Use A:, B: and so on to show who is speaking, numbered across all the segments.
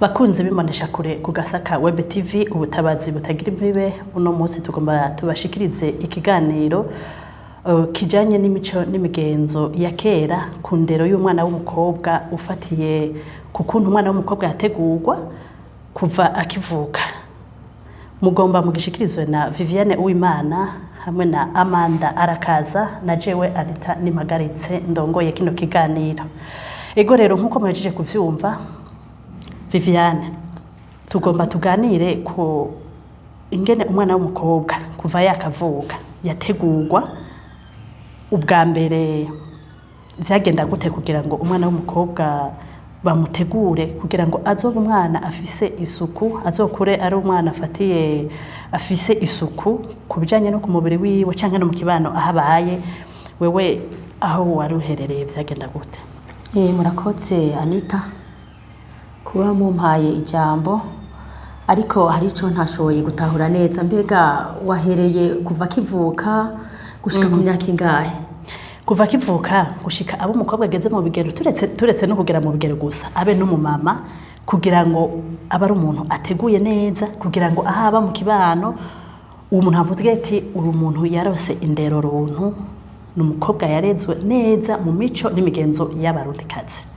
A: Bakunzi bimonesha kure ku Gasaka Web TV ubutabazi butagira imbibe uno munsi tugomba tubashikirize ikiganiro kijanye n'imico n'imigenzo ya kera ku ndero y'umwana w'umukobwa ufatiye ku kuntu umwana w'umukobwa yategurwa kuva akivuka. Mugomba mugishikirizwe na Viviane Uwimana hamwe na Amanda Arakaza na jewe Anita Nimagaritse ndongoye kino kiganiro. Ego rero nkuko mwajeje kuvyumva Viviane, tugomba tuganire ku ingene umwana w'umukobwa kuva yakavuka yategurwa ubwa mbere vyagenda gute kugira ngo umwana w'umukobwa bamutegure kugira ngo azobe umwana afise isuku, azokure ari umwana afatiye afise isuku kubijanye no ku mubiri wiwe canke no mu kibano ahabaye. Wewe aho waruherereye vyagenda gute?
B: Murakotse Anita kuba mumpaye ijambo, ariko hari ico ntashoboye gutahura neza. Mbega wahereye kuva kivuka gushika ku myaka ingahe?
A: Kuva kivuka gushika abo umukobwa ageze mu bigero, turetse no kugera mu bigero gusa abe no mu mama, kugira ngo abari umuntu ateguye neza, kugira ngo ahaba mu kibano umuntu avuze ati uri umuntu yarose indero runtu, n'umukobwa yarezwe neza mu mico n'imigenzo y'abarundikazi.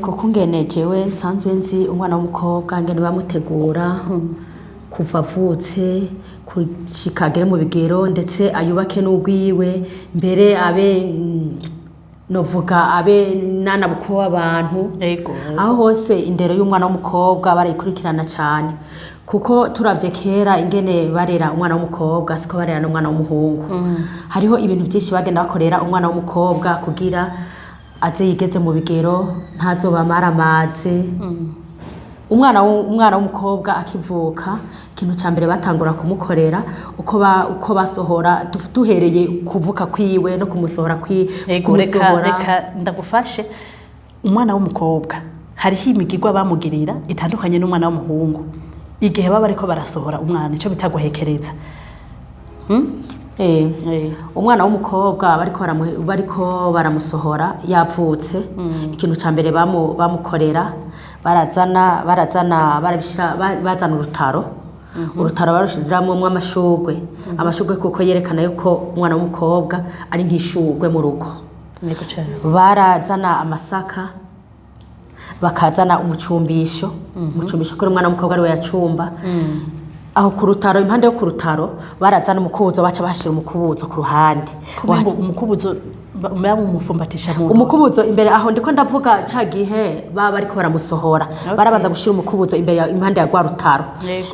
B: Koko ngene jewe sanzwe nzi umwana w'umukobwa ngene bamutegura kuva avutse kushikagere mu bigero, ndetse ayubake n'ugwiwe mbere abe novuga abe nana buko w'abantu. Aho hose indero y'umwana w'umukobwa barayikurikirana cyane, kuko turavye kera ingene barera umwana w'umukobwa siko barera n'umwana w'umuhungu. Hariho ibintu byinshi bagenda bakorera umwana w'umukobwa kugira aze yigeze mu bigero ntazoba maramaze. Umwana w'umukobwa akivuka ikintu cya mbere batangura kumukorera uko basohora duhereye kuvuka kwiwe no kumusohora kumusohora.
A: Reka ndagufashe. Umwana w'umukobwa hariho imigirwa bamugirira itandukanye n'umwana w'umuhungu igihe baba ariko barasohora umwana, ico bitaguhekereza.
B: Umwana w'umukobwa bariko baramusohora yavutse, ikintu cya mbere bamukorera bazana urutaro. Urutaro barushiziramwo amashugwe, amashugwe kuko yerekana yuko umwana w'umukobwa ari nk'ishugwe mu rugo. Barazana amasaka, bakazana umucumbisho ko umwana w'umukobwa ari we yacumba. Aho ku rutaro, impande yo ku rutaro barazana umukubuzo, baca bashira umukubuzo ku ruhande.
A: Umukubuzo umufumbatisha mu
B: umukubuzo imbere aho ndiko ndavuga ca gihe baba ariko baramusohora. Barabanza gushira umukubuzo imbere impande ya gwa rutaro.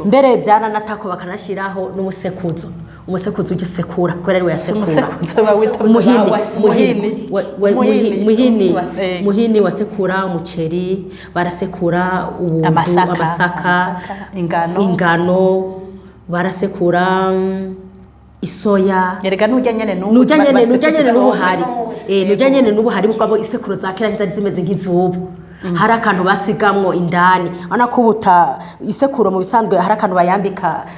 B: Mbere byana natako bakanashiraho n'umusekuzo. Umusekuzo ugisekura kwera ari we yasekura. Muhini wasekura umuceri, barasekura amasaka, ingano, barasekura isoya.
A: Yerega nujyanyene
B: n'ubuhari bwabo isekuro za kera nza zimeze nk'izubu. Hari akantu basigamwo indani, ana kubuta isekuro mu bisanzwe hari akantu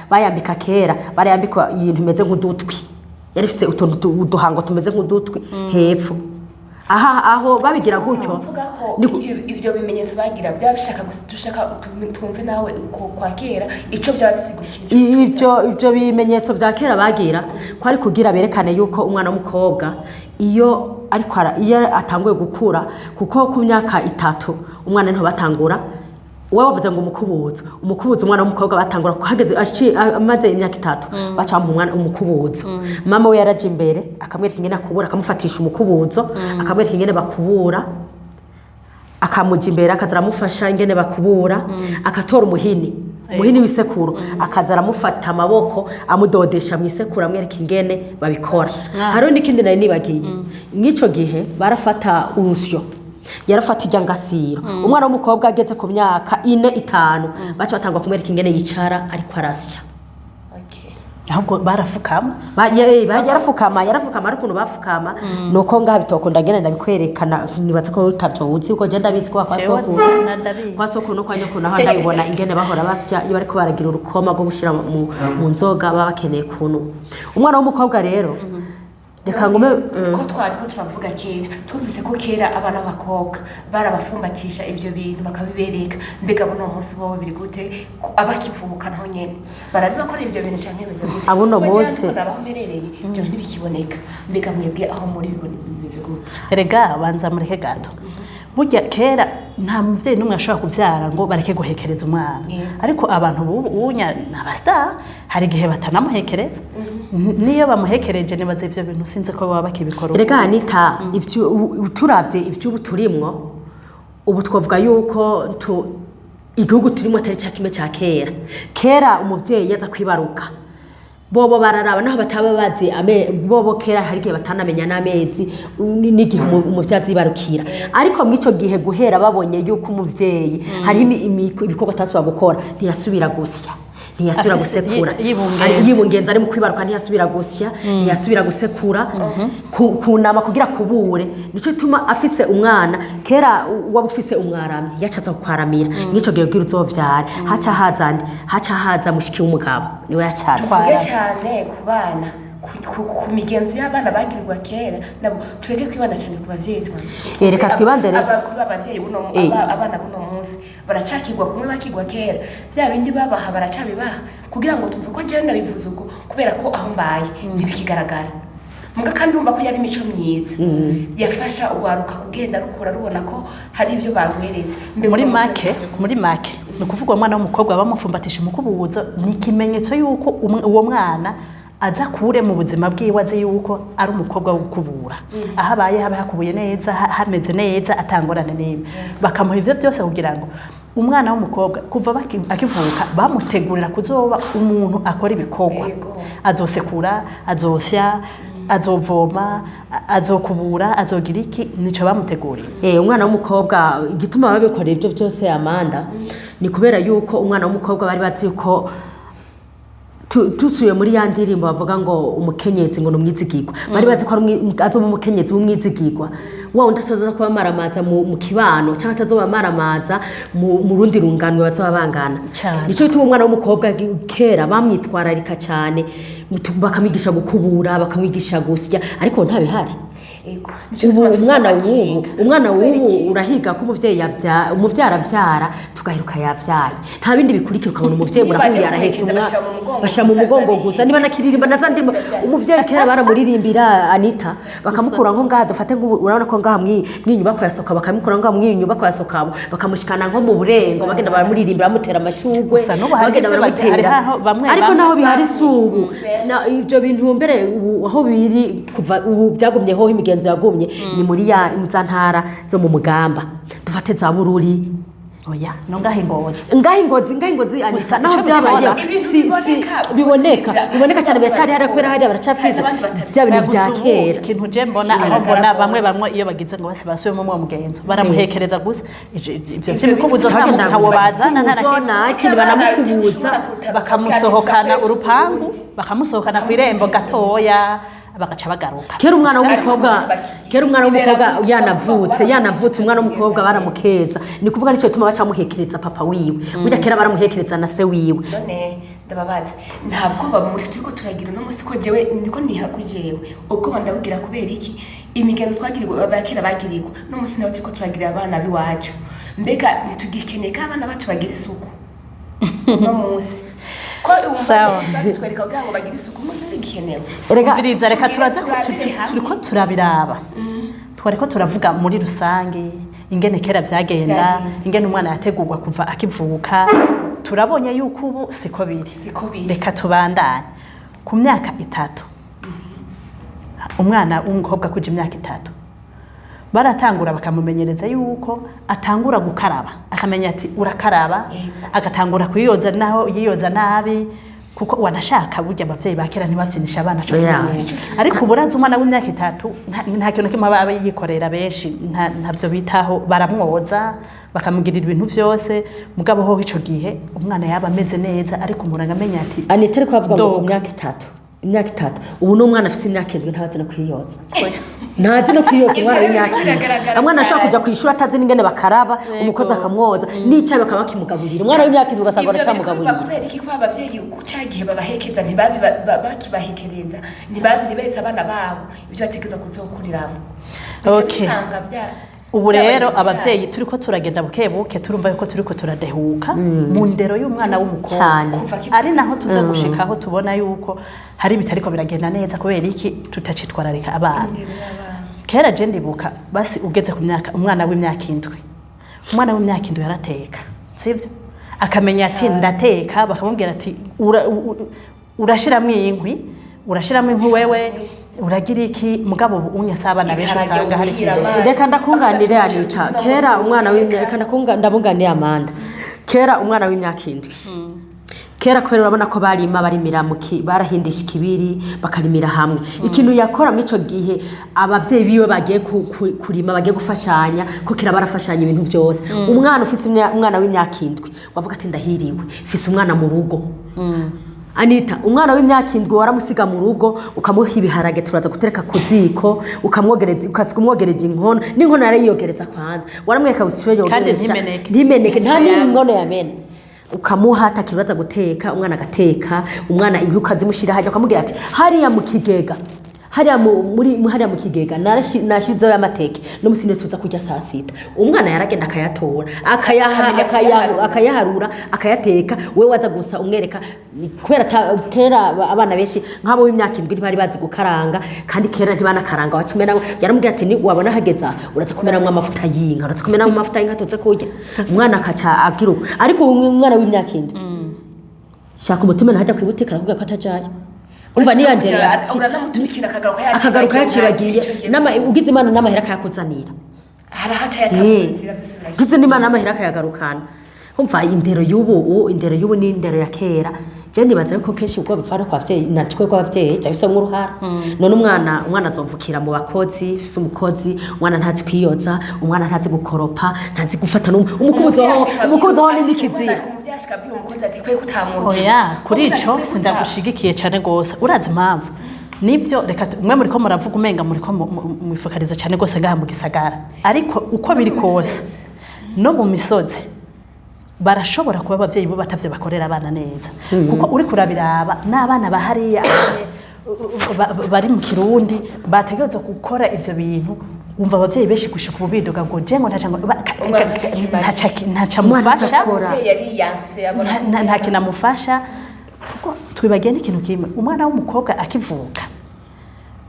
B: bayambika kera, barayambika ibintu bimeze nk'udutwi. Yarifise utuntu uduhango tumeze nk'udutwi hepfo. Aho babigira gutyo
C: ivyo bimenyetso bagira byabishaka dushaka twumve nawe kwa kera ico byabisigurikije.
B: Ivyo bimenyetso bya kera bagira kwari kugira berekane yuko umwana w'umukobwa iyo atanguye gukura, kuko ku myaka 3 umwana niho batangura. Uwa bavuze ngo umukubuzo umwana w'umukobwa batangura kuhageze amaze imyaka 3 baca umwana umukubuzo. Mama we yaraje imbere akamwereka ingene akubura, akamufatisha umukubuzo, akamwereka ingene bakubura, akamuja imbere akazara amufasha ingene bakubura, akatora umuhini w'isekuru, akazara amufata amaboko amudodesha mu isekuru amwereka ingene babikora. Hariho n'ikindi nari nibagiye, nk'ico gihe barafata urusyo, yarafata ijyangasiro. Umwana w'umukobwa ageze ku myaka 4-5 baca batangwa kumwereka ingene yicara ariko arasya.
A: Ahubwo barafukama
B: yarafukama ariko bafukama nuko ngaha bitokunda ngene ndabikwerekana. Nibaza ko utavyo uzi uko je ndabizi kwa soko no kwa nyoko naho ndabibona ingene bahora basya iyo bariko baragira urukoma rwo gushira mu nzoga baba bakeneye kuntu. Umwana w'umukobwa rero reka ngume
C: ko twari ko turavuga kera twumvise ko kera abana b'abakobwa barabafumbatisha ibyo bintu bakabibereka mbega buno munsi bo biri gute abakivuka naho nyene barabikora ibyo bintu cyane bimeze gute
B: abuno munsi
C: abaho merereye ibyo bintu bikiboneka mbega mwebwe aho muri bimeze gute
A: erega banza mureke gato burya kera nta muvyeyi n'umwe ashobora kuvyara ngo bareke guhekereza umwana ariko abantu ubunya n'abastar hari igihe batanamuhekereza niyo bamuhekereje nibaza ivyo bintu sinzi ko baba bakibikora
B: erega Anita ivyo turavye ivyo ubu turimwo ubu twavuga yuko igihugu turimo atari cya kimwe cya kera umuvyeyi yaza kwibaruka bobo bararaba naho bataba bazi bobo kera hari gihe batanamenya n'amezi n'igihe umuvyazi yibarukira ariko mwico gihe guhera babonye yuko umuvyeyi hari ibikorwa atasubira gukora ntiyasubira gusya ntiyasubira gusekura yibungenza ari mu kwibaruka ntiyasubira gusya ntiyasubira gusekura kunama kugira kubure nico tuma afise umwana kera waba ufise umwaramye yacaza kukwaramira nico gihe ugira uzovyara haca haza mushiki w'umugabo niwe yacaza
C: cyane ku bana ku migenzo y'abana bagirirwa kera nabo tureke kwibanda cyane ku bavyeyi
B: reka twibandere
C: kuri abavyeyi abana buno munsi baracakirwa kumwe bakigwa kera bya bindi babaha baracabibaha kugira ngo tumve ko jewe nabivuze uko kubera ko aho mbaye ntibikigaragara muga kandi urumva ko yari imico myiza yafasha ugwaruka kugenda rukura rubona ko hari ivyo bagweretse
A: muri make ni ukuvuga umwana w'umukobwa bamufumbatisha umukubuzo ni ikimenyetso y'uko uwo mwana aza kure mu buzima bwiwe azi yuko ari umukobwa wo gukubura aho abaye haba hakubuye neza hameze neza atangorane n'imwe bakamuha ivyo byose kugira ngo umwana w'umukobwa kuva akivuka bamutegurira kuzoba umuntu akora ibikorwa azosekura azosya azovoma azokubura azogira iki nico bamuteguriye
B: umwana w'umukobwa igituma babikora ibyo byose Amanda ni kubera yuko umwana w'umukobwa bari bazi yuko tusuye muri ya ndirimbo bavuga ngo umukenyezi ngo numwizigirwa bari bazi ko azo mu mukenyezi w'umwizigirwa wa undi ataza kuba maramaza mu kibano cyangwa atazoba maramaza mu rundi runganwe bazoba bangana nico bituma umwana w'umukobwa kera bamwitwararika cyane bakamigisha gukubura bakamwigisha gusya ariko nta bihari umwana w'ubu urahiga ko umuvyeyi umuvyara vyara tugahiruka yavyaye nta bindi bikurikira ukabona umuvyeyi murahuye arahetse basha mu mugongo gusa niba nakiririmba nazandi umuvyeyi kera baramuririmbira Anita bakamukura nko ngaha dufate urabona ko ngaha mwinyubako yasoka bakamukura ngaha mwinyubako yasoka bakamushikana nko mu burengo bagenda baramuririmbira bamutera amashugwe bagenda baramutera ariko naho bihari subu ivyo bintu mbere aho biri kuva ubu byagumyeho imigenzo yagumye ni muri ya ntara zo mu Mugamba dufate za Bururi
A: oya no ngahingozi
B: Anita naho byabaye biboneka cyane byacari hari kubera hari baracafiza bya bintu bya kera
A: ikintu je mbona aho mbona bamwe iyo bagize ngo basubiye mu mugenzo baramuhekereza gusa ivyo by'ibikubuzo ntawo bazana
B: nta banamukubuza
A: bakamusohokana urupangu bakamusohokana ku irembo gatoya bagaca bagaruka
B: kera umwana w'umukobwa yanavutse umwana w'umukobwa baramukeza ni kuvuga nico bituma baca muhekereza papa wiwe burya kera baramuhekereza na se wiwe
C: none ndababaza ntabwo bamuri turiko turagira no musi ko jewe ndiko nihakujewe ubwo bandabwira kubera iki imigenzo twagirirwa abakera bagirirwa no musi naho turiko turagira abana biwacu mbega nitugikeneka abana bacu bagira isuku no musi
A: sawa
C: twereka kugira ngo bagire isuku musi ndigikenewe
A: umviriza reka turaza turiko turabiraba twariko turavuga muri rusange ingene kera vyagenda ingene umwana yategurwa kuva akivuka turabonye yuko ubu siko biri reka tubandanye ku myaka 3 umwana w'umukobwa kuje imyaka 3 baratangura bakamumenyereza yuko atangura gukaraba akamenya ati urakaraba agatangura kuyiyoza naho yiyoza nabi kuko wanashaka burya abavyeyi bakera ntibafyinisha abana cyo ariko uburaza umwana w'imyaka 3 nta kintu kimwe aba yikorera benshi ntavyo bitaho baramwoza bakamugirira ibintu vyose mugabo ho ico gihe umwana yaba ameze neza ariko umuntu agamenya ati
B: Anita ariko avuga ngo imyaka 3 ubu no mwana afite imyaka 7 ntabaze no kwiyoza ntazi no kwiyoza umwana w'imyaka
C: biragaragara
B: umwana ashobora
C: cyane.
B: kujya ku ishuri atazi n'ingene bakaraba umukozi akamwoza n'icyayi bakaba bakimugaburira umwana w'imyaka indwi ugasanga baracamugaburira
C: kubera iki ko abavyeyi cya gihe babahekeza bakibahekereza ntibese abana babo ibyo bategerezwa kuzokuriramo
A: Okay. Ubu rero
C: byabaye
A: abavyeyi turiko turagenda bukebuke turumva yuko turiko turadehuka mu ndero y'umwana w'umukobwa
B: cyane
A: ari naho tuza gushika aho tubona yuko hari bitariko biragenda neza kubera iki tutacitwararika abana. Kera je ndibuka basi ugeze ku myaka umwana w'imyaka indwi yarateka sivyo akamenya ati ndateka bakamubwira ati urashiramwe inkwi wewe uragira iki mugabo unyasabana benshi usanga hari
B: reka ndakunganire Anita kera umwana w'imyaka ndabunganiye Amanda kera umwana w'imyaka indwi kera kubera urabona ko barimira barahindisha ikibiri bakarimira hamwe ikintu yakora muri ico gihe abavyeyi biwe bagiye kurima bagiye gufashanya ko kera barafashanya ibintu byose umwana ufise umwana w'imyaka indwi wavuga ati ndahiriwe ufise umwana mu rugo Anita umwana w'imyaka indwi waramusiga mu rugo ukamuha ibiharage turaza gutereka ku ziko ukamwogereza inkono n'inkono yarayiyogereza kwanza waramwereka busicyo yogeresha ntimeneke nta n'inkono yamena ukamuha atakibaza guteka umwana agateka umwana inkwi ukazimushira hajya ukamubwira ati hariya mu kigega hariya mu kigega nashizeho y'amateke no musine tuza kujya saa sita umwana yaragenda akayatora akayaharura akayateka wewe waza gusa umwereka kubera kera abana benshi nk'abo w'imyaka indwi ntibari bazi gukaranga kandi kera ntibanakaranga wacumena yaramubwira ati ni wabona hageza uraza kumeramwe amavuta y'inka uraza kumeramwe amavuta y'inka tuze kurya umwana akaca agiruka ariko umwana w'imyaka indwi shaka umutima ntajya kwibuteka arakubwira ko atajaye umva niyo ndere
C: uranamutumikira
B: akagaruka yacibagiye ugize imana n'amahera akayakuzanira
C: harahaca yatangira byose
B: ugize n'imana n'amahera akayagarukana umva indero y'ubu ni indero ya kera je nibaza yuko kenshi ubwo bifara kwa vyeyi natwe kwa vyeyi cyafise nk'uruhara none umwana azomvukira mu bakozi fise umukozi umwana ntazi kwiyoza umwana ntazi gukoropa ntazi gufata umukubuzo aho n'ikizira
A: oya kuri ico sindagushigikiye cyane gose urazi impamvu nivyo reka mwe muriko muravuga umenga muriko mwifokariza cyane gose ngaha mu gisagara ariko uko biri kose no mu misozi barashobora kuba abavyeyi bo batavye bakorera abana neza kuko uri kurabiraba n'abana bahariya bari mu Kirundi bategerezwa gukora ivyo bintu umva abavyeyi benshi gushika ububidoga ngo jengo ntaca mufasha nta kinamufasha kuko twibagiye n'ikintu kimwe umwana w'umukobwa akivuka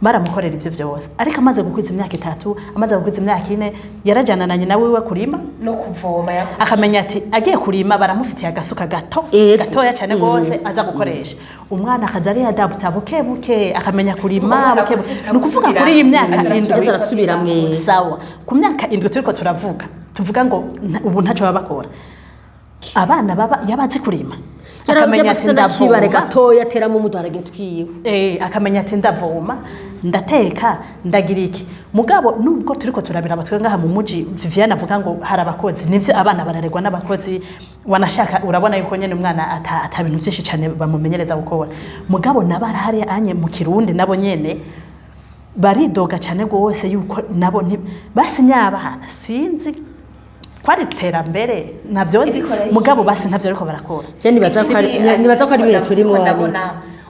A: baramukorera ivyo vyose ariko amaze gukwiza imyaka 3 amaze gukwiza imyaka 4 yarajana na nyina wiwe kurima
C: no kuvoma
A: akamenya ati agiye kurima baramufitiye agasuka gatoya cyane gose aza gukoresha umwana akazari adabuta buke akamenya kurima buke nukuvuga kuri iyi myaka 7
B: arasubira mwe
A: sawa ku myaka 7 turiko tuvuga ngo ubu ntaco babakora abana baba yabazi kurima akamenya ati ndavoma
B: gatoya atera mu mudarage twiwe
A: akamenya ati ndavoma ndateka ndagira iki mugabo nubwo turiko turabira abatwe ngaha mu muji Viviane avuga ngo hari abakozi nivyo abana bararegwa n'abakozi wanashaka urabona yuko nyene umwana ata bintu byinshi cyane bamumenyereza gukora mugabo nabara hari anye mu Kirundi nabo nyene baridoga cyane gose yuko nabo basinya abana sinzi kwari terambere navyo mugabo basi ntavyo ariko barakora
B: je nibaza ko ari bihe turimo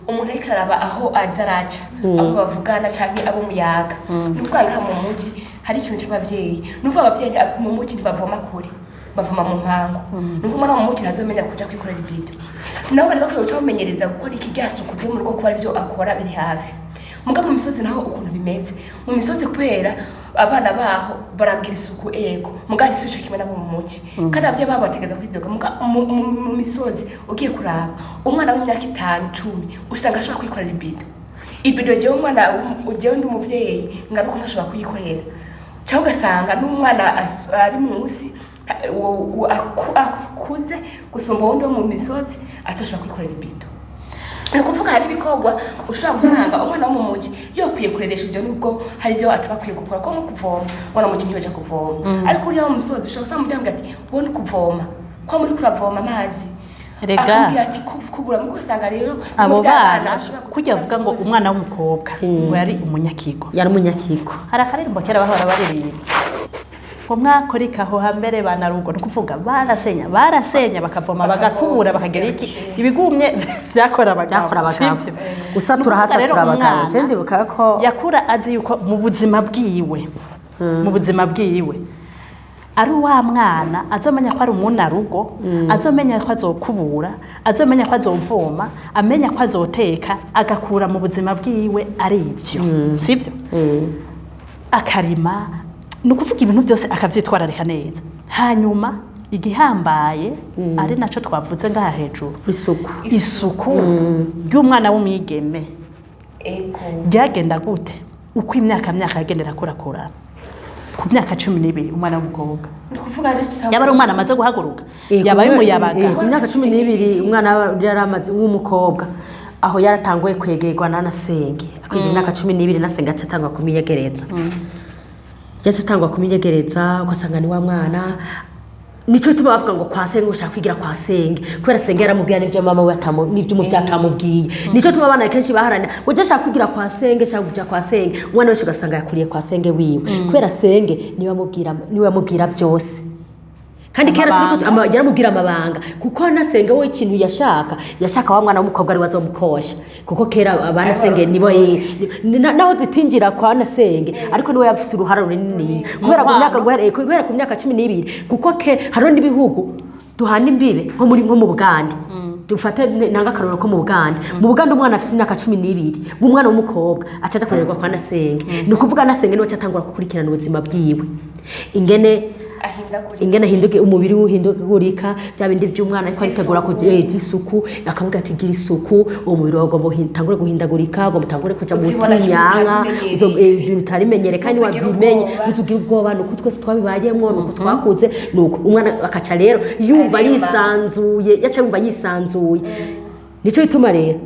C: umuntu ariko araba aho azaraca abo bavugana canke abo muyaga nuvuga ngaha mu muji hari ikintu cy'abavyeyi nuvuga abavyeyi mu muji ntibavoma kure bavoma mu mpango nuvuga mwana mu muji ntazomenya kuja kwikorera ibido nabo bari bakwiye kumenyereza gukora ikigasuku byo mu rugo kuba ivyo akora biri hafi mugabo mu misozi naho ukuntu bimeze mu misozi kubera abana baho baragira isuku ego mugandi sico kimwe nabo mu muji kandi abavye babo bategeza kwidoga mu misozi ugiye kuraba umwana w'imyaka 5 10 usanga ashobora kwikorera ibido je umwana uje ndi umuvyeyi ngaruko ntashobora kuyikorera cyangwa ugasanga n'umwana ari munsi akuze gusumba wundi wo mu misozi atashobora kwikorera ibido nukuvuga hari bikogwa ushobora gusanga umwana wo mu muji yokwiye kureresha ibyo nubwo hari byo atabakwiye gukora ko mu kuvoma mwana muji ntiyoja kuvoma ariko uri mu musozi ushobora gusanga mujyambye ati ubone kuvoma ko muri kuravoma amazi
A: Rega.
C: akambwira ati kubura muko usanga rero
A: abo bana kujya avuga ngo umwana w'umukobwa ngo yari umunyakigo
B: yari umunyakigo
A: hari akaririmbo kera bahora baririmba ngo mwakorika aho hambere bana rugo no kuvuga barasenya bakavoma bagakubura bakagera iki ibigumye byakora abagabo
B: gusa turahasa turabagabo je ndibuka ko
A: yakura azi yuko mu buzima bwiwe ari wa mwana azomenya ko ari umunarugo azomenya ko azokubura azomenya ko azovoma amenya ko azoteka agakura mu buzima bwiwe ari ivyo sivyo akarima nukuvuga ibintu byose akavyitwararika neza hanyuma igihambaye ari naco twavuze ngaha hejuru isuku ry'umwana w'umwigeme ryagenda gute uko imyaka yagendera kurakura ku myaka 12 umwana w'umukobwa yaba ari umwana amaze guhaguruka yaba ari umuyabaga
B: ku myaka 12 umwana yari amaze w'umukobwa aho yaratanguye kwegerwa na Nasenge akwize imyaka 12 Nasenge acatangwa kumiyegereza yatangwa kuminyegereza ugasanga ni wa mwana nico tuma bavuga ngo kwa Senge ushaka kwigira kwa Senge kubera Senge yaramubwiye n'ivyo mama we n'ivyo umuvya atamubwiye nico tuma abana kenshi baharana ngo je shaka kwigira kwa Senge shaka kuja kwa Senge umwana wese ugasanga yakuriye kwa Senge wiwe kubera Senge niwe amubwira vyose kandi kera turiko yaramubwira amabanga kuko na Senge we ikintu yashaka wa mwana w'umukobwa ari wazomukosha kuko kera abana Senge nibo naho zitinjira kwa na Senge ariko niwe yafise uruhara runini kubera ku myaka 12 kuko haro n'ibihugu duhana imbibe nko mu Bugande dufate nanga karoro ko mu Bugande umwana afise imyaka 12 umwana w'umukobwa acaje kurerwa kwa na Senge ni kuvuga na Senge niwe cyatangura gukurikirana ubuzima bwiwe ingene ahinduke umubiri uhindagurika bya bindi by'umwana ariko aritegura kugira isuku akavuga ati gira isuku umubiri wagomba tangure guhindagurika ngo mutangure kuja mu tinyanka ibintu tarimenyere kandi wabimenye uzugira ubwoba nuko twese twabibayemo nuko twakuze nuko umwana akaca rero yumva yisanzuye nico bituma rero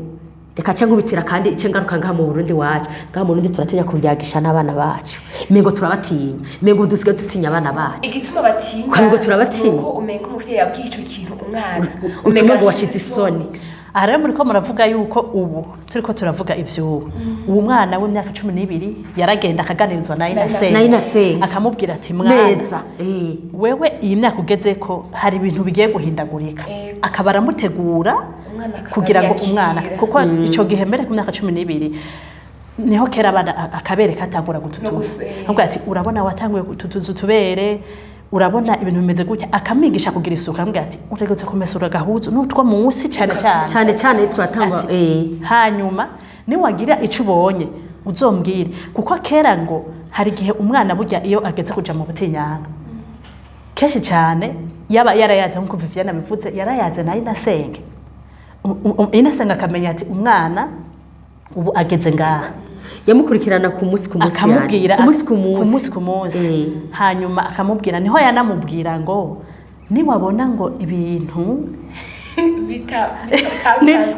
B: reka cyangubitira kandi cengaruka ngaha mu Burundi wacu ngaha mu Burundi turatinya kuryagisha n'abana bacu mengo turabatinya mengo dusiga dutinya abana bacu
C: igituma batinya
B: ngo turabatinya
C: uko umenga umuvyeyi yabwiye ico kintu umwana
B: umenga ngo washize isoni
A: rero muriko muravuga yuko ubu turiko turavuga ivyo uwo mwana w'imyaka 12 yaragenda akaganirizwa na Inasenge akamubwira ati mwana wewe iyi myaka ugeze ko hari ibintu bigiye guhindagurika akabara mutegura kugira ngo umwana kuko ico gihe mbere ku myaka 12 niho kera abana akabereka atangura gututuza ahubwo ati urabona watanguye gututuza tubere urabona ibintu bimeze gutya akamigisha kugira isuku ambwira ati uregetse kumesura gahuzu n'utwo munsi cyane
B: twatangwa
A: hanyuma ni wagira ico ubonye uzombwire kuko kera ngo hari gihe umwana burya iyo ageze kuja mu butinyanga keshi cyane yaba yarayaze nko Viviana bivuze yarayaze na Inasenge akamenya ati umwana ubu ageze ngaha
B: yamukurikirana ku munsi
A: akamubwira ku munsi hanyuma akamubwira niho yanamubwira ngo niwabona ngo ibintu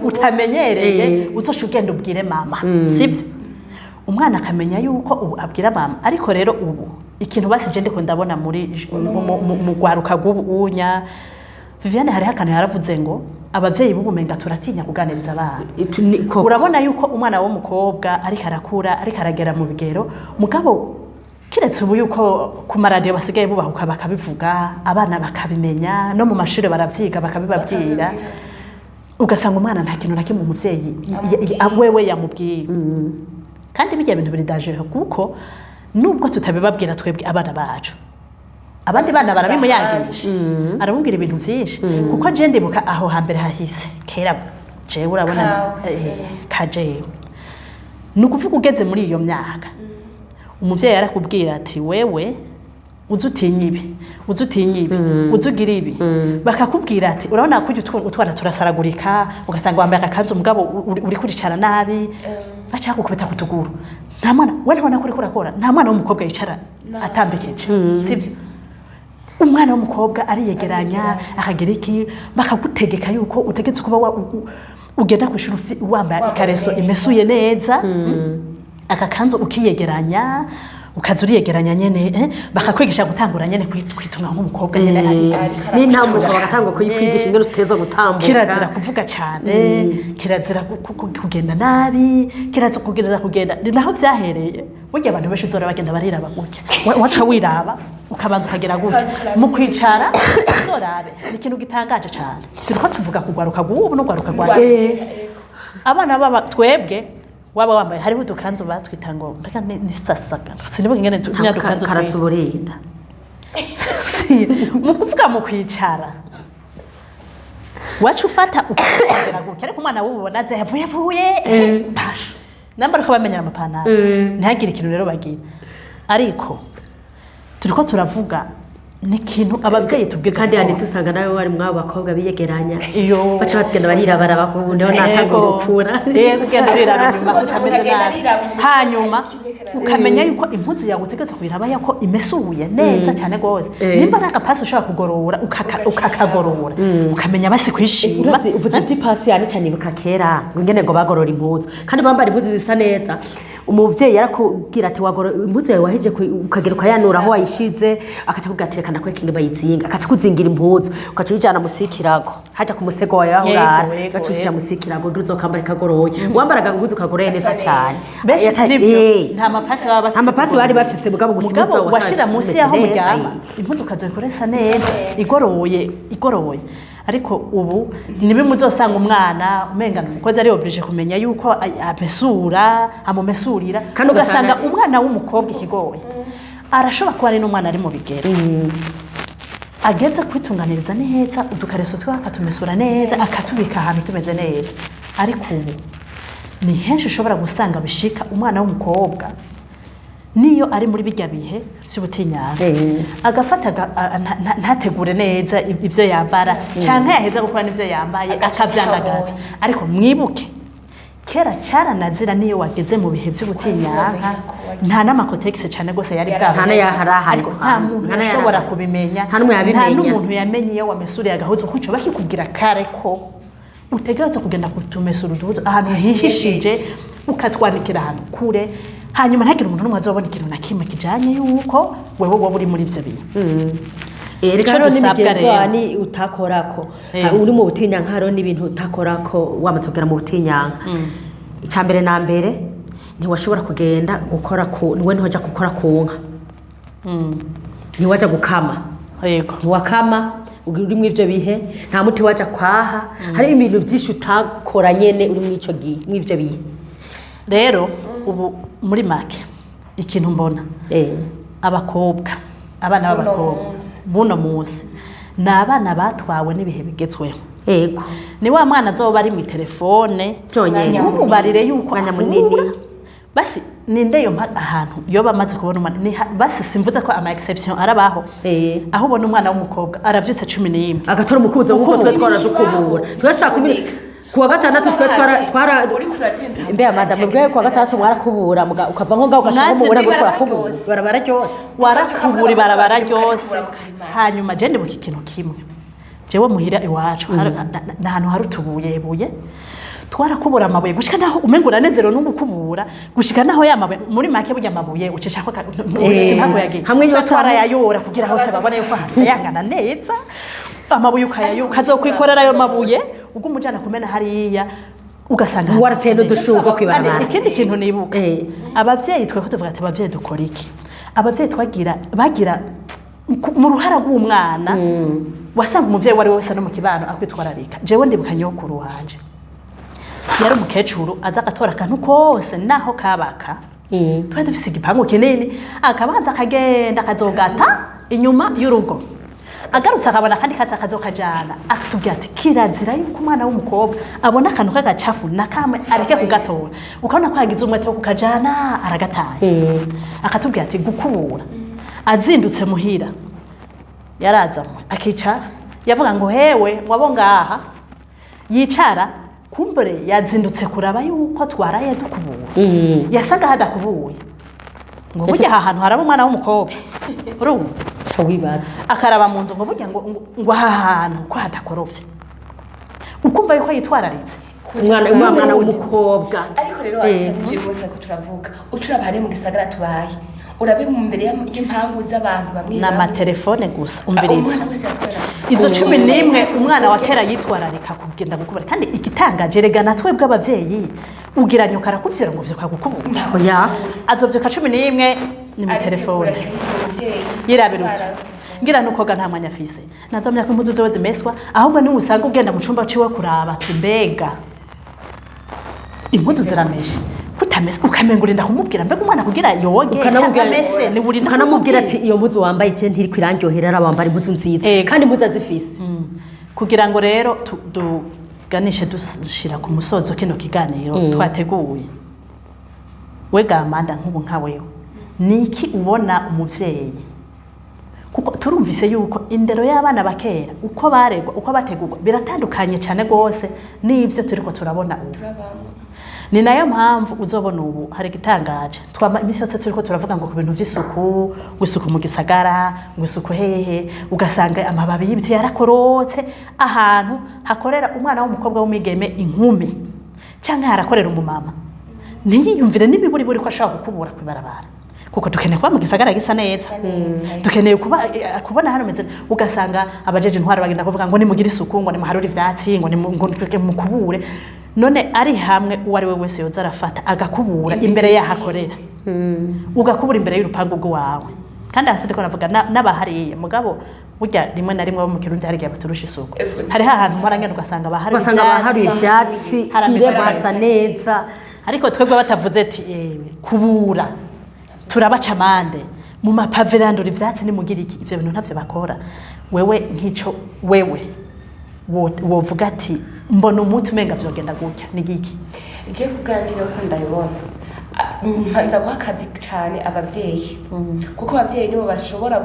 A: utamenyereye uzosha ugenda ubwire mama sivyo umwana akamenya yuko ubu abwira mama ariko rero ubu ikintu basije ndiko ndabona muri mu gwaruka gubunya Viviane hari hakana yaravuze ngo abavyeyi bubumenga turatinya kuganiriza abana urabona yuko umwana w'umukobwa ariko arakura ariko aragera mu bigero mugabo kiretse ubu yuko ku maradiyo basigaye bubahuka bakabivuga abana bakabimenya no mu mashuri baravyiga bakabibabwira ugasanga umwana nta kintu nakimwe umuvyeyi wewe yamubwiye kandi bijya bintu biridaje kuko nubwo tutabibabwira twebwe abana bacu abandi bana barabimuyagisha aramubwira ibintu byinshi kuko je ndibuka aho hambere hahise kera je urabona kaje nukuvuga ugeze muri iyo myaka umuvyeyi arakubwira ati wewe uzutinya ibi uzugira ibi bakakubwira ati urabona ko utwana turasaragurika ugasanga wambaye akakanzu umugabo uri kuricara nabi bashaka gukubita kutuguru nta mwana we ntabona ko uri kurakora nta mwana w'umukobwa yicara atambikije sivyo umwana w'umukobwa ariyegeranya akagira iki bakagutegeka yuko utegetse kuba ugenda ku ishuri wambaye ikareso imesuye neza akakanzu ukiyegeranya ukaza uriyegeranya nyene bakakwigisha gutangura nyene kwitunga nk'umukobwa nyene
B: n'intambuko bagatangwa kuyikwigisha ingene uteza gutambuka
A: kirazira kuvuga cyane kirazira kugenda nabi kirazira kugenda ni naho byahereye burya abantu benshi uzora bagenda bariraba gutya waca wiraba ukabanza ukagera gutya mu kwicara uzorabe ni ikintu gitangaje cyane turiko tuvuga kugwaruka gubu no gwaruka gwa abana baba twebwe waba wambaye hariho udukanzu batwita ngo mbega ni sasaga sinibuka ingene nyadukanzu
B: karasuburinda
A: mu kuvuga mu kwicara wacu ufata ukagera gutya ariko umwana w'ubona aze yavuye pasha nambara ko bamenyera amapantaro ntihagire ikintu rero bagira ariko turiko turavuga ni ikintu ababyeyi tubwiza
B: kandi handi tusanga nawe wari mwabo bakobwa biyegeranya
A: iyo
B: baca batugenda barirabara bakundeho natanga gukura
A: kugenda uriraba inyuma utameze nabi hanyuma ukamenya yuko impuzu yawe utegetse kuyiraba yuko imesuye neza cyane gose nimba n'agapasi ushobora kugorora ukakagorora ukamenya basi kwishima
B: uvuze iti pasi yani cyane ibuka kera ngene ngo bagorora impuzu kandi bambara impuzu zisa neza umuvyeyi yarakubwira ati wagorora impuzu yawe waheje ukagera ukayanura aho wayishize akatakubwira ati reka ndakwereka ingene bayizinga akakuzingira impuzu ukacujana musikirago haja ku musego wawe aho urara ukacujana musikirago uzokambara kagoroye wambaraga impuzu kagoroye neza cyane
A: nta mapasi baba bafise
B: amapasi bari bafise mugabo gusimuza
A: washira munsi yaho muryama impuzu ukazokoresa neza igoroye ariko ubu nibi muzosanga umwana umengana umukozi ari oblige kumenya yuko amumesurira kandi ugasanga umwana w'umukobwa ikigoye arashobora kuba ari n'umwana ari mu bigero ageze kwitunganiriza neza udukareso twe akatumesura neza akatubika ahantu tumeze neza ariko ubu ni henshi ushobora gusanga bishika umwana w'umukobwa niyo ari muri bijya bihe by'ubutinyana agafata ntategure neza ibyo yambara cyane yaheza gukora n'ibyo yambaye akavyandagaza ariko mwibuke kera cyaranazira niyo wageze mu bihe by'ubutinyana nta n'amakotegisi cyane gose yari bwa
B: ariko
A: nta muntu ashobora kubimenya nta n'umuntu yamenye iyo wamesuriye agahuzo kuko bakikubwira kare ko utegereza kugenda kutumesura uduhuzo ahantu hihishije ukatwanikira ahantu kure hanyuma ntagire umuntu n'umwe azobona ikintu na kimwe kijanye yuko wewe wowe uri muri ivyo bintu
B: rero n'imigenzo ani utakorako uri mu butinyanka haro n'ibintu utakorako wamatogera mu butinyanka icambere na mbere ntiwashobora kugenda gukora ku niwe ntiwaja gukora ku nka ntiwaja gukama
A: yego
B: ntiwakama uri mu ivyo bihe nta muti waja kwaha hari ibintu byinshi utakora nyene uri mu ico gihe mu ivyo bihe
A: rero ubu muri make ikintu mbona abakobwa abana b'abakobwa buno munsi ni abana batwawe n'ibihe bigezweho
B: yego
A: ni wa mwana azoba ari mu telefone ntumubarire yuko
B: munini
A: basi ninde yo ahantu yo bamaze kubona umwana basi simvuze ko ama exception arabaho aho ubona umwana w'umukobwa aravyutse 11
B: agatora umukuzo nkuko twe twara dukubura twese akumire kuwa gatandatu twe twara mbe madame bwe kuwa gatandatu mwarakubura ukava nko ngaho ugashaka mu bura kubura barabara cyose
A: warakubura barabara cyose hanyuma je ndibuka ikintu kimwe jewe muhira iwacu ahantu hari utubuye twarakubura amabuye gushika naho umengura nezero no gukubura gushika naho yamabuye muri make burya amabuye ucisha ko simpako yagiye
B: hamwe yose
A: arayayora kugira hose babone yuko hasayangana neza amabuye ukayayuka azokwikorera ayo mabuye ubwo umujana kumena hariya ugasanga
B: warateye n'udushurwe kwibarabara
A: ikindi kintu nibuka abavyeyi tweko tuvuga ati abavyeyi dukora iki abavyeyi bagira mu ruhara rw'umwana wasanga umuvyeyi wari wese no mu kibano akwitwararika jewe ndibuka nyokuru wanje yari umukecuru aza agatora akantu kose naho kabaka twari dufise igipangu kinini akabanza akagenda akazogata inyuma y'urugo agarutse akabona kandi kaza akazokajana akatubwira ati kirazira yuko umwana w'umukobwa abona akantu k'agacafu nakamwe areke kugatora ukabona ko yagize umwete wo kukajana aragataye akatubwira ati gukubura azindutse muhira yarazamwe akicara yavuga ngo hewe wabo ngaha yicara kumbere yazindutse kuraba yuko twaraye dukubura yasaga hadakubuye ngo burya ahantu haraba umwana w'umukobwa urumva
B: wibaza
A: akaraba mu nzu ngo burya ngo ahantu ko hadakorofye ukumva yuko yitwararitse
B: umwana w'umukobwa
C: ariko rero watangiye ko turavuga ucura bahari mu gisagara tubaye urabe mu mbere y'impangu z'abantu bamwe
A: n'amatelefone gusa umviriza
C: umwana wese yatwara
A: izo 11 umwana wa kera yitwararika kugenda gukubura kandi igitangaje rega natwe bw'abavyeyi ugira nyoka arakuvira ngo vyuka gukubura
B: oya
A: azovyuka 11 ni mu telefone yirabiruta ngira nukoga nta mwanya afise nazo myaka impuzu zowe zimeswa ahubwo ni usanga ugenda mu cumba ciwe kuraba ati mbega impuzu zirameshe kutamese ukamengurinda kumubwira mbega umwana kugira yoge ukanamubwira ni buri
B: ukanamubwira ati iyo mpuzu wambaye je ntiri kwirangyohera arabambara impuzu nziza kandi impuzu azifise
A: kugira ngo rero tuganishe dushira ku musozo kino kiganiro twateguye wega Amanda nk'ubu nkawewe niki ubona umuvyeyi kuko turumvise yuko indero y'abana bakera uko baregwa uko bategurwa biratandukanye cyane gose n'ivyo turiko turabona ubu ni nayo mpamvu uzobona ubu hari gitangaje twama imisi yose turiko turavuga ngo ku bintu vy'isuku gusuku mu gisagara gusuku hehe ugasanga amababi y'ibiti yarakorotse ahantu hakorera umwana w'umukobwa w'umigeme inkumi cyangwa harakorera umumama ntiyiyumvire n'imiburi buri ko ashaka gukubura kwibarabara kuko dukeneye kuba mu gisagara gisa neza dukeneye kubona hano meze ugasanga abajeje intwara bagenda kuvuga ngo nimugire isuku ngo nimuharure ivyatsi ngo nimukubure none ari hamwe uwari we wese yoza arafata agakubura imbere yahakorera ugakubura imbere y'urupangu rwawe kandi hasi ndiko navuga n'abahariye mugabo burya rimwe na rimwe bo mu Kirundi hari baturusha isuku hari hahantu marangene ugasanga
B: baharuye ivyatsi irebasa neza
A: ariko twebwe batavuze ati kubura turabaca amande mu mapave randura ivyatsi nimugira iki ivyo bintu ntavyo bakora wewe nkico wewe wovuga ati mbona umuntu umenga vyogenda gutya nigiki
C: je kugangira ko ndabibona mpanza kwa kazi cyane abavyeyi kuko abavyeyi nibo bashobora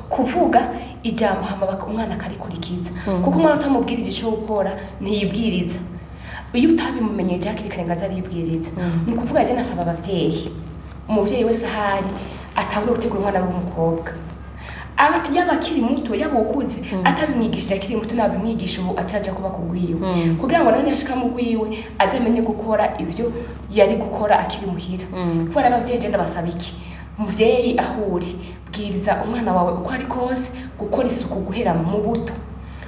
C: kuvuga ijambo hama umwana akarikurikiza kuko umwana utamubwirije ico gukora ntiyibwiriza iyo utabimumenyeje hakiri kare ngaza aribwiriza ni kuvuga je nasaba abavyeyi umuvyeyi wese ahari atangwe gutegura umwana w'umukobwa yaba akiri muto yaba ukuze atabimwigishije akiri muto nabimwigisha ubu ataraja kuba kugwiwe kugira ngo none yashika mu gwiwe azamenye gukora ivyo yari gukora akiri muhira kuko abavyeyi je ndabasaba iki umuvyeyi ahuri bwiriza umwana wawe uko ari kose gukora isuku guhera mu buto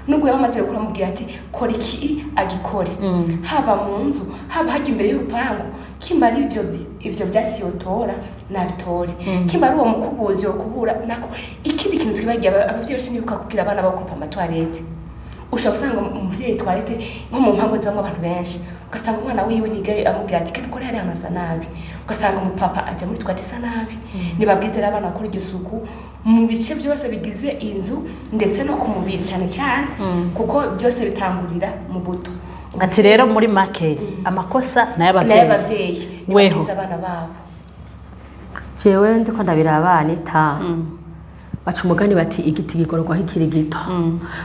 C: nubwo yamaze gukora mubwira ati kora iki agikore haba mu nzu haba hajya imbere y'urupangu kimara ivyo vyatsi yotora nabitore kimara uwo mukubuzi yo kubura nako ikindi kintu twibagiye abavyeyi bose nibuka kugira abana bako kumpa amatwarete ushobora usanga umuvyeyi twarete nko mu mpango z'abamwe abantu benshi ugasanga umwana wiwe nigaye amubwira ati kuri hari amasa nabi ugasanga umupapa aje muri twati sa nabi nibabwizera abana bakora iryo suku mu bice byose bigize inzu ndetse no ku mubiri cyane cyane kuko byose bitangurira mu buto
A: ati rero muri make amakosa n'ay'abavyeyi weho
C: abana babo
B: jewe ndiko ndabira abana ita baca umugani bati igiti gigororwaho ikiri gito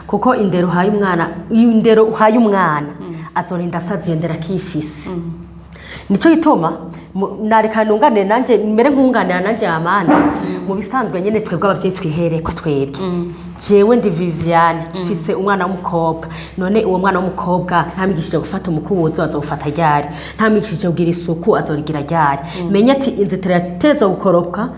B: kuko indero uhaye umwana azorinda asaza iyo ndero akifise nico gituma nareka nungane nanje mbere nkunganira nanje Amanda mu bisanzwe nyene twebwe abavyeyi twihereye ko twebwe jewe ndi Viviane mfise umwana w'umukobwa none uwo mwana w'umukobwa ntamigishije gufata umukubuzo azofata ryari ntamigishije kugira isuku azorigira ryari menya ati inzitira yateza gukoropka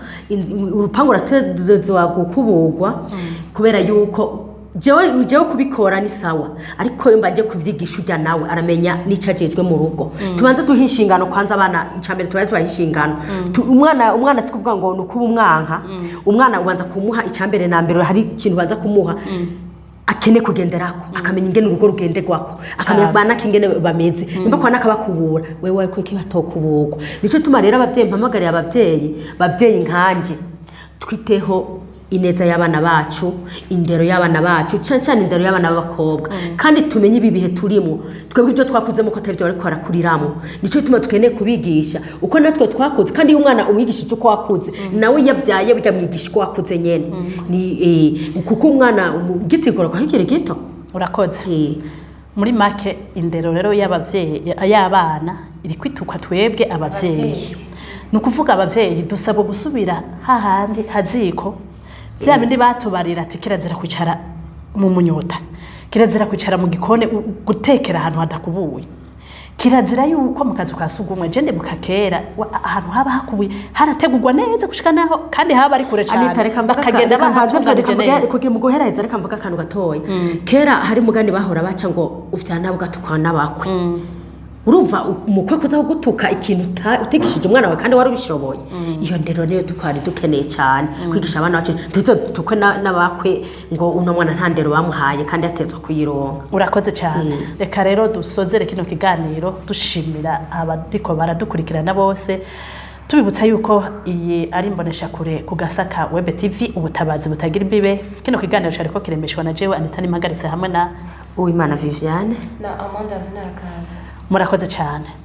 B: urupangu rateza gukuburwa kubera yuko jewe kubikora ni sawa ariko iyo mbaje kuvyigisha ujya nawe aramenya nicajejwe mu rugo tubanze duhishingano kwanza abana icambere tubaye twahishingano umwana sikuvuga ngo nukuba umwanka umwana ubanza kumuha icambere na mbere hari ikintu ubanza kumuha akene kugenderako akamenya ingene urugo rugenderwako akamenya bana kingene bameze nimba kwa nakabakubura wewe ko kibatokubugwa nico tuma rero abavyeyi mpamagariye abavyeyi nkanje twiteho ineza y'abana bacu indero y'abana bacu cyane indero y'abana b'abakobwa kandi tumenye ibi bihe turimo twebwe ibyo twakuzemo ko atavyo ariko arakuriramo nico bituma tukeneye kubigisha uko natwe twakuze kandi umwana umwigishije uko wakuze nawe yavyaye bijya mwigisha uko wakuze nyene ni kuko umwana gitigora kwa hikiri gito
A: urakoze muri make indero rero y'abavyeyi y'abana iri kwituka twebwe abavyeyi nukuvuga abavyeyi dusaba gusubira hahandi haziko bya bindi batubarira ati kirazira kwicara mu munyota kirazira kwicara mu gikone gutekera ahantu hadakubuye kirazira yuko mu kazu ka sugumwe je ndibuka kera ahantu haba hakubuye harategurwa neza gushika naho kandi haba ari kure cyane
B: bakagenda bahatunganije kugira mu guheraheza reka mvuga akantu gatoya kera hari mugani bahora baca ngo uvyana bugatukwa n'abakwe urumva umukwe kuza gutuka ikintu utigishije umwana wawe kandi wari ubishoboye iyo ndero niyo twari dukeneye cyane kwigisha abana bacu tukwe n'abakwe ngo uno mwana nta ndero bamuhaye kandi yatezwe kuyironka.
A: Urakoze cyane reka rero dusozere kino kiganiro dushimira abariko baradukurikirana bose tubibutsa yuko iyi ari imbonesha kure ku Gasaka Web TV ubutabazi butagira imbibe. Kino kiganiro cyariko kiremeshwa na jewe Anita Nimagaritse hamwe na
B: Uwimana Viviane
C: na Amanda Runarakaza.
A: Murakoze cyane.